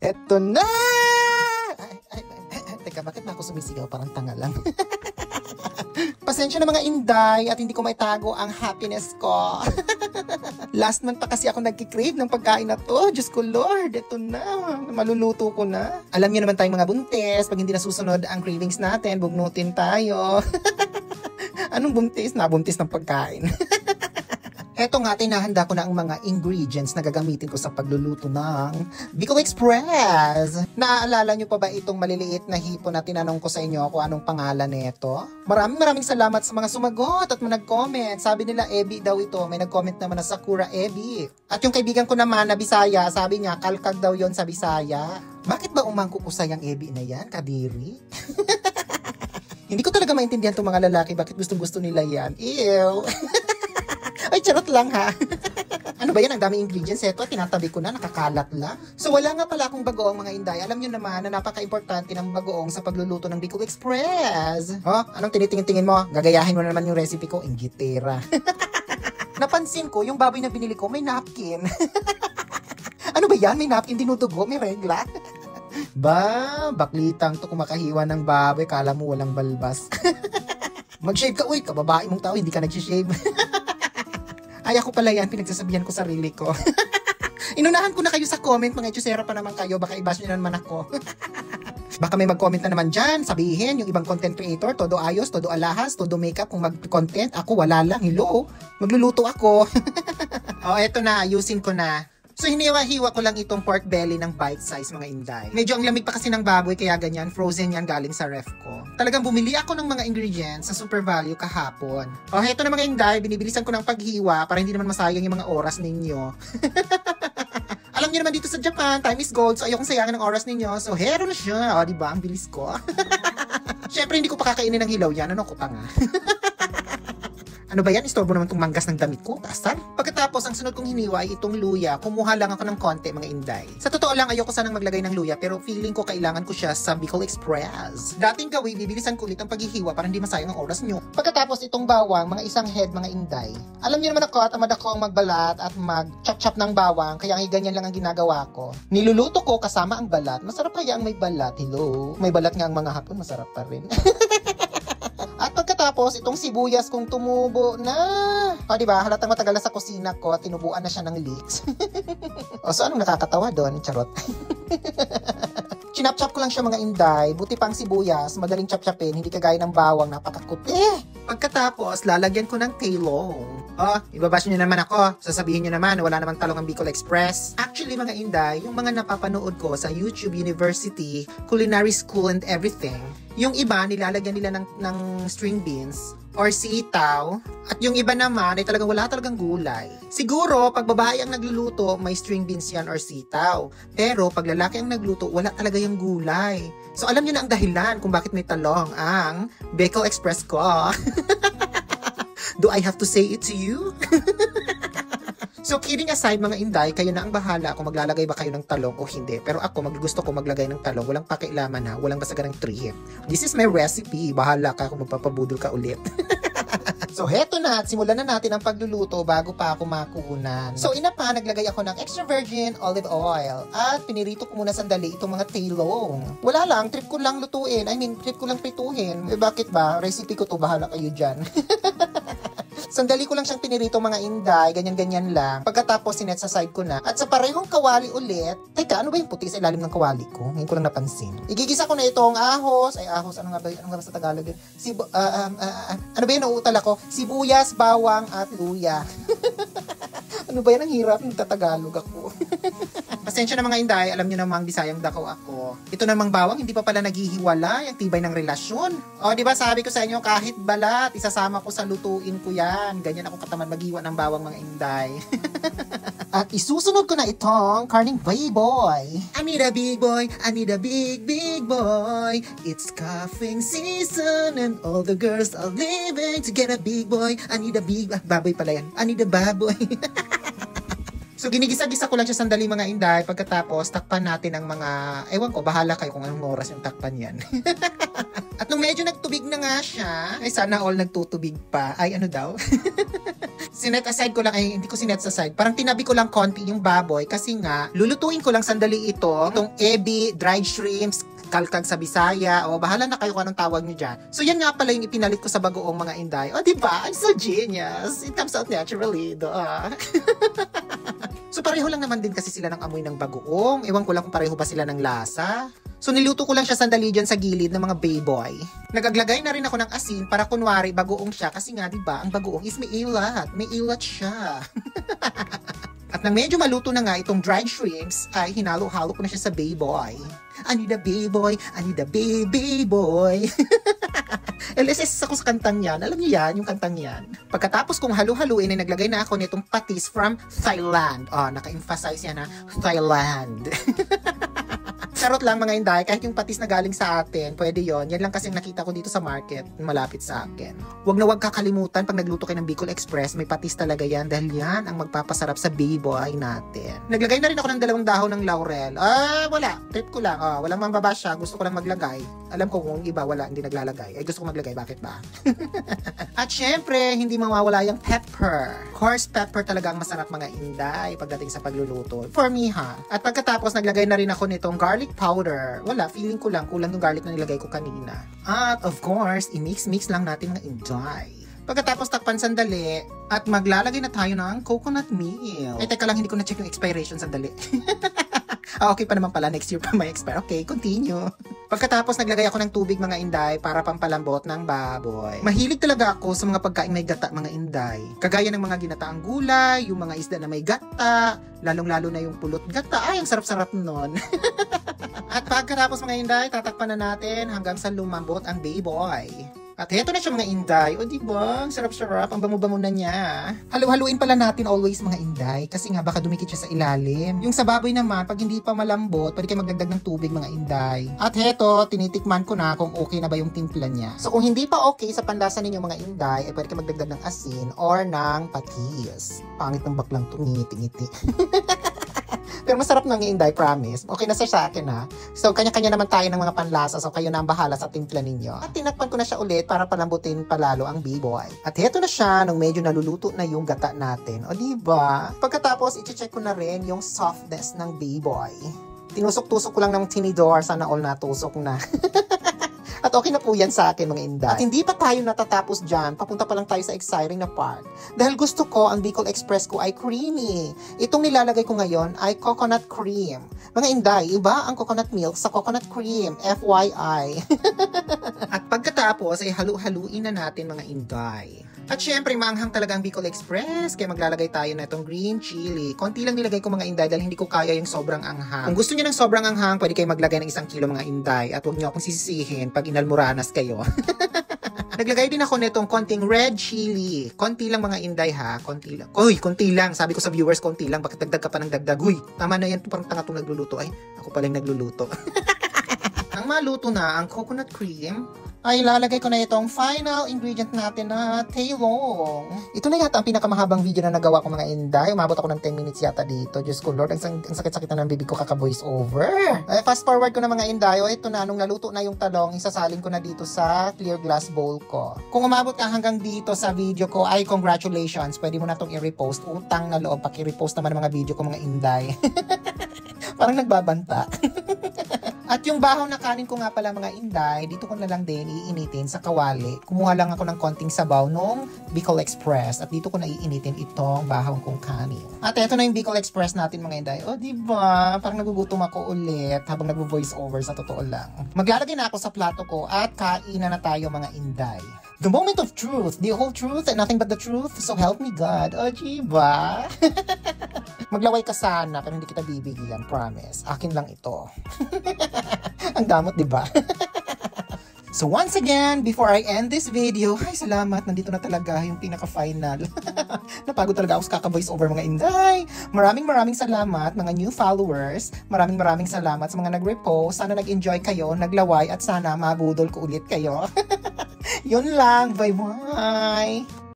Eto na! Teka, bakit na ako sumisigaw? Parang tanga lang. Pasensya na mga inday at hindi ko maitago ang happiness ko. Last month pa kasi ako nagkikrave ng pagkain na to. Diyos ko Lord, eto na. Maluluto ko na. Alam niyo naman tayong mga buntis, pag hindi nasusunod ang cravings natin, bugnutin tayo. Anong buntis? Nabuntis ng pagkain. Eto nga, tinahanda ko na ang mga ingredients na gagamitin ko sa pagluluto ng Bicol Express. Naaalala nyo pa ba itong maliliit na hipon na tinanong ko sa inyo kung anong pangalan nito? Maraming salamat sa mga sumagot at nag-comment. Sabi nila Ebi daw ito. May nag-comment naman na Sakura Ebi. At yung kaibigan ko naman na Bisaya, sabi niya kalkag daw yon sa Bisaya. Bakit ba umangkukusay ang Ebi na yan, Kadiri? Hindi ko talaga maintindihan itong mga lalaki. Bakit gusto nila yan? Ew! Ay, charot lang ha. Ano ba yan? Ang daming ingredients. Ito, tinatabi ko na, nakakalat lang. So, wala nga pala akong bagoong mga inday. Alam nyo naman na napaka-importante ng bagoong sa pagluluto ng Bicol Express. Oh, anong tinitingin-tingin mo? Gagayahin mo na naman yung recipe ko. Inggitera. Napansin ko, yung baboy na binili ko, may napkin. Ano ba yan? May napkin, dinudugo, may regla. Baklitang to kumakahiwa ng baboy. Kala mo walang balbas. Mag-shave ka, uy, kababae mong tao, hindi ka nag-shave. Ay, ako pala yan, pinagsasabihan ko sarili ko. Inunahan ko na kayo sa comment, mga etusera pa naman kayo, baka i-bash nyo na naman ako. Baka may mag-comment na naman dyan, sabihin, yung ibang content creator, todo ayos, todo alahas, todo makeup, kung mag-content, ako wala lang, hello, magluluto ako. O, eto na, ayusin ko na. So, hiniwa-hiwa ko lang itong pork belly ng bite size, mga inday. Medyo ang lamig pa kasi ng baboy, kaya ganyan, frozen yan galing sa ref ko. Talagang bumili ako ng mga ingredients sa Super Value kahapon. O, heto na mga inday, binibilisan ko ng paghiwa para hindi naman masayang yung mga oras ninyo. Alam niyo naman dito sa Japan, time is gold, so ayokong sayangin ng oras ninyo. So, hero na siya. O, diba? Ang bilis ko. Siyempre, hindi ko pa kakainin ng hilaw yan. Ano ko pa nga? Ano ba yan? Istorbo naman itong manggas ng damit ko. Tasan? Pagkatapos, ang sunod kong hiniwa ay itong luya. Kumuha lang ako ng konti, mga inday. Sa totoo lang, ayoko sanang maglagay ng luya, pero feeling ko kailangan ko siya sa Bicol Express. Dating gawin, bibilisan ko ulit ang paghihiwa para hindi masayang ang oras nyo. Pagkatapos, itong bawang, mga isang head, mga inday. Alam niyo naman ako, tamad ako ang magbalat at mag-chop-chop ng bawang, kaya ganyan lang ang ginagawa ko. Niluluto ko kasama ang balat. Masarap kaya ang may balat. Hello? May balat nga ang mga hapon, masarap pa rin. At pagkatapos, itong sibuyas kong tumubo na. O, diba? Halatang matagal na sa kusina ko at tinubuan na siya ng leeks. O, so anong nakakatawa doon? Charot. Chinap-chop ko lang siya, mga inday. Buti pang sibuyas, madaling chop-chopin, hindi kagaya ng bawang, napakakuti. Pagkatapos, lalagyan ko ng talong. Oh, ibabash nyo naman ako. Sasabihin nyo naman, wala namang talong ang Bicol Express. Actually, mga inday, yung mga napapanood ko sa YouTube University, Culinary School and everything, yung iba, nilalagyan nila ng string beans or sitaw. At yung iba naman, ay talagang wala talagang gulay. Siguro, pag babae ang nagluluto, may string beans yan or sitaw. Pero, pag lalaki ang nagluto, wala talaga yung gulay. So, alam nyo na ang dahilan kung bakit may talong ang Bicol Express ko. Do I have to say it to you? So, kidding aside, mga inday, kayo na ang bahala kung maglalagay ba kayo ng talong o hindi. Pero ako, gusto ko maglagay ng talong. Walang pakialaman ha. Walang basagan ng trip. This is my recipe. Bahala ka kung magpapabudol ka ulit. So, heto na. At simulan na natin ang pagluluto bago pa ako makunan. So, ina pa, naglagay ako ng extra virgin olive oil. At pinirito ko muna sandali itong mga talong. Wala lang. Trip ko lang lutuin. Trip ko lang prituhin. Bakit ba? Recipe ko to. Bahala kayo dyan. Sandali ko lang siyang pinirito, mga inday, ganyan-ganyan lang. Pagkatapos, sinet sa side ko na. At sa parehong kawali ulit, teka, ano ba yung puti sa ilalim ng kawali ko? Ngayon ko lang napansin. Igigisa ko na itong ahos. Ay, ahos, ano nga ba sa Tagalog yun? Ano ba yun, nauutal ako? Sibuyas, bawang, at luya. Ano ba yan? Ang hirap, nagtatagalog ako. Pasensya na mga inday, alam nyo namang Bisayang dako ako. Ito namang bawang, hindi pa pala naghihiwalay, ang tibay ng relasyon. O, di ba sabi ko sa inyo, kahit balat, isasama ko sa lutuin ko yan. Ganyan ako katamad maghiwa ng bawang, mga inday. At isusunod ko na itong karning baboy. I need a big boy, I need a big, big boy. It's cuffing season and all the girls are leaving to get a big boy. I need a big, baboy pala yan. I need a baboy. So, ginigisa-gisa ko lang siya sandali, mga inday. Pagkatapos, takpan natin ang mga, ewan ko, bahala kayo kung anong oras yung takpan yan. At nung medyo nagtubig na nga siya, ay sana all nagtutubig pa. Ay, ano daw? Sinet aside ko lang, hindi ko sinet aside. Parang tinabi ko lang konti yung baboy kasi nga, lulutuin ko lang sandali itong ebi, dried shrimps, kalkag sa Bisaya, o bahala na kayo kung anong tawag nyo dyan. So yan nga pala yung ipinalit ko sa bagoong mga inday. O diba? I'm so genius. It comes out naturally. So pareho lang naman din kasi sila ng amoy ng bagoong. Ewan ko lang kung pareho ba sila ng lasa. So niluto ko lang siya sandali dyan sa gilid ng mga bayboy. Nagaglagay na rin ako ng asin para kunwari bagoong siya kasi nga 'di ba, ang bagoong is may ilat. May ilat siya. At nang medyo maluto na nga itong dried shrimps, ay hinalo-halo ko na siya sa bayboy. I need a bayboy, I need a baby boy. LSS ako sa kantang yan. Alam niyo yan, yung kantang yan. Pagkatapos kong halu-haluin ay naglagay na ako nitong patis from Thailand. Naka-emphasize yan ha, Thailand. Charot lang mga inday, kahit yung patis na galing sa atin, pwede yon. Yan lang kasi nakita ko dito sa market, malapit sa akin. Huwag na huwag kakalimutan pag nagluto kayo ng Bicol Express, may patis talaga yan dahil yan ang magpapasarap sa bayboy natin. Naglagay na rin ako ng 2 dahon ng laurel. Wala. Trip ko lang. Walang mambabasya. Gusto ko lang maglagay. Alam ko kung iba wala, hindi naglalagay. Ay gusto ko maglagay. Bakit ba? At syempre, hindi mawawala yung pepper. Coarse pepper talaga ang masarap mga inday pagdating sa pagluluto. For me ha. At pagkatapos naglagay na rin ako nitong garlic powder. Wala, feeling ko lang kulang yung garlic na nilagay ko kanina. At of course, i-mix-mix lang natin mga inday. Pagkatapos takpan sandali at maglalagay na tayo ng coconut milk. Teka lang, hindi ko na-check yung expiration sandali. Okay pa naman pala, next year pa may expire. Okay, continue. Pagkatapos naglagay ako ng tubig mga inday para pampalambot ng baboy. Mahilig talaga ako sa mga pagkain may gata mga inday. Kagaya ng mga ginataang gulay, yung mga isda na may gata, lalong-lalo na yung pulot gata. Ay, ang sarap-sarap nun. At pagkatapos mga inday, tatakpan na natin hanggang sa lumambot ang bayboy. At heto na siya mga inday. O diba? Ang sarap-sarap. Ang bango-bango na niya. Halu-haluin pala natin always mga inday. Kasi nga baka dumikit siya sa ilalim. Yung sa baboy naman, pag hindi pa malambot, pwede kayo magdagdag ng tubig mga inday. At heto, tinitikman ko na kung okay na ba yung timpla niya. So kung hindi pa okay sa panlasa ninyo mga inday, ay pwede kayo magdagdag ng asin or ng patis. Pangit ng baklang to, ngiti-ngiti. Pero masarap ng inday, promise. Okay na sa akin ha. So, kanya-kanya naman tayo ng mga panlasa. So, kayo na ang bahala sa timpla ninyo. At tinakpan ko na siya ulit para palambutin palalo ang bayboy. At heto na siya nung medyo naluluto na yung gata natin. O diba? Pagkatapos, i-check ko na rin yung softness ng bayboy. Tinusok-tusok ko lang ng tinidor. Sana all natusok na. At okay na po yan sa akin mga inday. At hindi pa tayo natatapos dyan, papunta pa lang tayo sa exciting na part. Dahil gusto ko, ang Bicol Express ko ay creamy. Itong nilalagay ko ngayon ay coconut cream. Mga inday, iba ang coconut milk sa coconut cream. FYI. At pagkatapos ay halu-haluin na natin mga inday. At syempre, maanghang talaga ang Bicol Express. Kaya maglalagay tayo na itong green chili. Konti lang nilagay ko mga inday dahil hindi ko kaya yung sobrang anghang. Kung gusto niyo ng sobrang anghang, pwede kayo maglagay ng 1 kilo mga inday. At huwag niyo akong sisisihin pag inalmoranas kayo. Naglagay din ako nitong konting red chili. Konti lang mga inday ha. Konti lang. Uy, konti lang. Sabi ko sa viewers, konti lang. Bakit dagdag ka pa ng dagdag? Uy, tama na yan. Parang tanga itong nagluluto. Ay, ako pala yung nagluluto. Ang maluto na ang coconut cream, ay lalagay ko na itong final ingredient natin na tailong. Ito na yata ang pinakamahabang video na nagawa ko mga inday. Umabot ako ng 10 minutes yata dito. Diyos ko Lord, ang sakit-sakit na ng bibig ko kaka-voice over. Fast forward ko na mga inday. Ito na, nung naluto na yung talong, isasalin ko na dito sa clear glass bowl ko. Kung umabot ka hanggang dito sa video ko, ay congratulations. Pwede mo na itong i-repost. Utang na loob, paki-repost naman ang mga video ko mga inday. Parang nagbabanta. At yung bahaw na kanin ko nga pala mga inday, dito ko na lang din iinitin sa kawali. Kumuha lang ako ng konting sabaw nung Bicol Express at dito ko na iinitin itong bahaw kong kanin. At eto na yung Bicol Express natin mga inday. O diba? Parang nagugutom ako ulit habang nagvo-voice over sa totoo lang. Maglalagay na ako sa plato ko at kainan na tayo mga inday. The moment of truth, the whole truth and nothing but the truth, so help me God. O diba? Maglaway ka sana pero hindi kita bibigyan, promise. Akin lang ito. Ang damot, diba? So once again, before I end this video, ay salamat, nandito na talaga yung pinaka-final. Napagod talaga ako sa kaka-voice over mga inday. Maraming salamat mga new followers. Maraming salamat sa mga nag-repost. Sana nag-enjoy kayo, naglaway at sana mabudol ko ulit kayo. Yun lang, bye-bye!